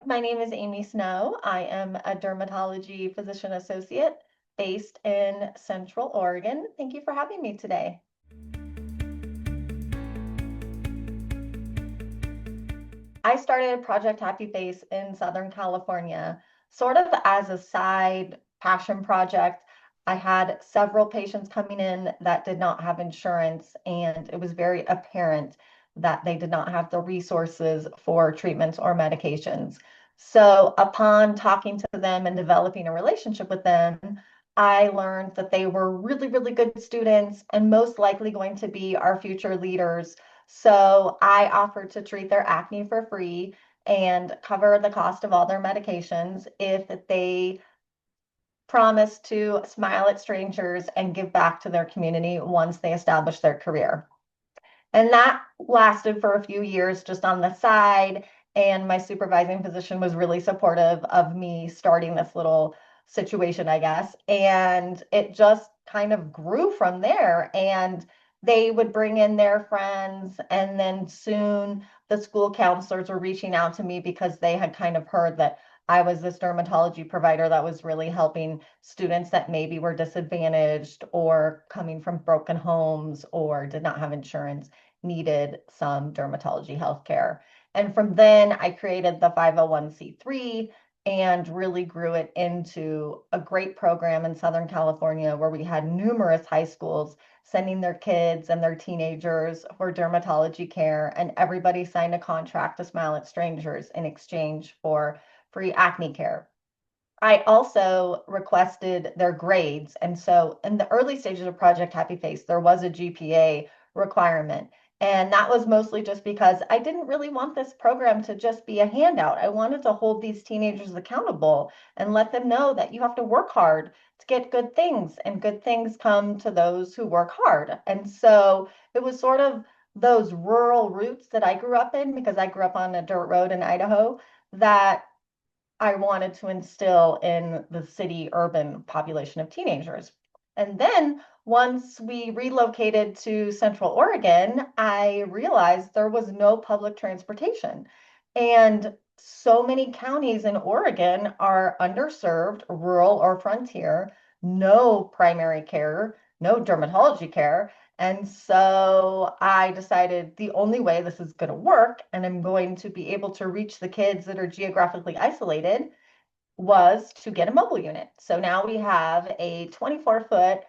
My name is Amy Snow. I am a dermatology physician associate based in Central Oregon. Thank you for having me today. I started Project Happy Face in Southern California, sort of as a side passion project. I had several patients coming in that did not have insurance, and it was very apparent that they did not have the resources for treatments or medications. So, upon talking to them and developing a relationship with them, I learned that they were really, really good students and most likely going to be our future leaders. So I offered to treat their acne for free and cover the cost of all their medications if they promised to smile at strangers and give back to their community once they establish their career. And that lasted for a few years just on the side. And my supervising physician was really supportive of me starting this little situation, I guess. And it just kind of grew from there. And they would bring in their friends. And then soon the school counselors were reaching out to me because they had kind of heard that I was this dermatology provider that was really helping students that maybe were disadvantaged or coming from broken homes or did not have insurance, needed some dermatology healthcare. And from then I created the 501c3 and really grew it into a great program in Southern California where we had numerous high schools sending their kids and their teenagers for dermatology care, and everybody signed a contract to smile at strangers in exchange for free acne care. I also requested their grades. And so in the early stages of Project Happy Face, there was a GPA requirement. And that was mostly just because I didn't really want this program to just be a handout. I wanted to hold these teenagers accountable and let them know that you have to work hard to get good things, and good things come to those who work hard. And so it was sort of those rural roots that I grew up in, because I grew up on a dirt road in Idaho, that I wanted to instill in the city urban population of teenagers. And then once we relocated to Central Oregon, I realized there was no public transportation. And so many counties in Oregon are underserved, rural, or frontier, no primary care, no dermatology care. And so I decided the only way this is going to work, and I'm going to be able to reach the kids that are geographically isolated, was to get a mobile unit. So now we have a 24-foot,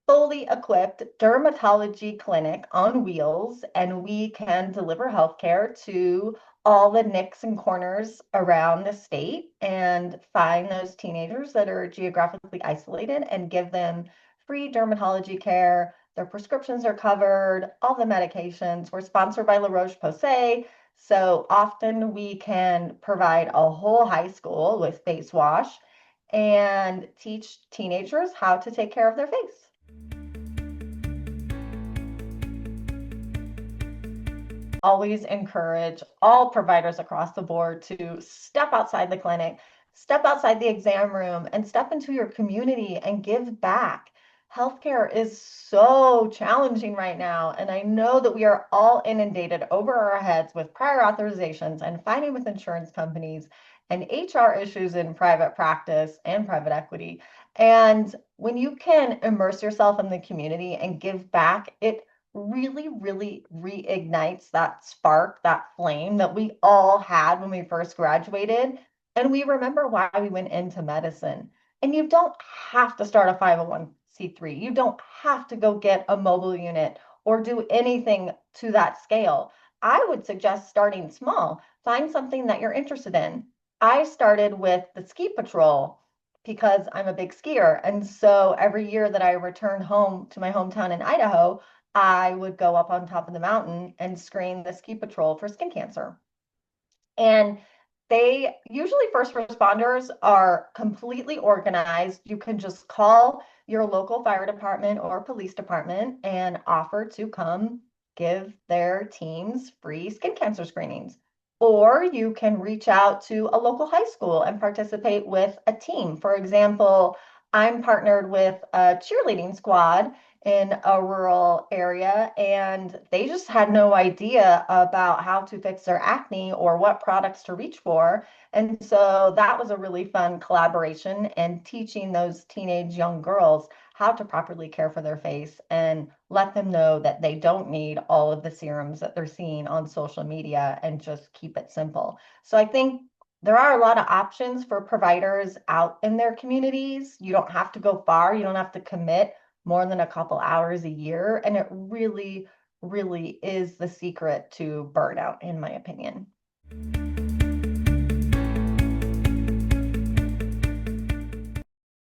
fully equipped dermatology clinic on wheels, and we can deliver healthcare to all the nicks and corners around the state and find those teenagers that are geographically isolated and give them free dermatology care. Their prescriptions are covered, all the medications. We're sponsored by La Roche-Posay, so often we can provide a whole high school with face wash and teach teenagers how to take care of their face. Always encourage all providers across the board to step outside the clinic, step outside the exam room, and step into your community and give back. Healthcare is so challenging right now, and I know that we are all inundated over our heads with prior authorizations and fighting with insurance companies and HR issues in private practice and private equity. And when you can immerse yourself in the community and give back, it really, really reignites that spark, that flame that we all had when we first graduated. And we remember why we went into medicine. And you don't have to start a 501c3. You don't have to go get a mobile unit or do anything to that scale. I would suggest starting small. Find something that you're interested in. I started with the ski patrol because I'm a big skier. And so every year that I return home to my hometown in Idaho, I would go up on top of the mountain and screen the ski patrol for skin cancer. And they usually, first responders are completely organized. You can just call your local fire department or police department and offer to come give their teams free skin cancer screenings. Or you can reach out to a local high school and participate with a team. For example, I'm partnered with a cheerleading squad, in a rural area, and they just had no idea about how to fix their acne or what products to reach for. And so that was a really fun collaboration and teaching those teenage young girls how to properly care for their face and let them know that they don't need all of the serums that they're seeing on social media, and just keep it simple. So I think there are a lot of options for providers out in their communities. You don't have to go far, you don't have to commit more than a couple hours a year. And it really, really is the secret to burnout, in my opinion.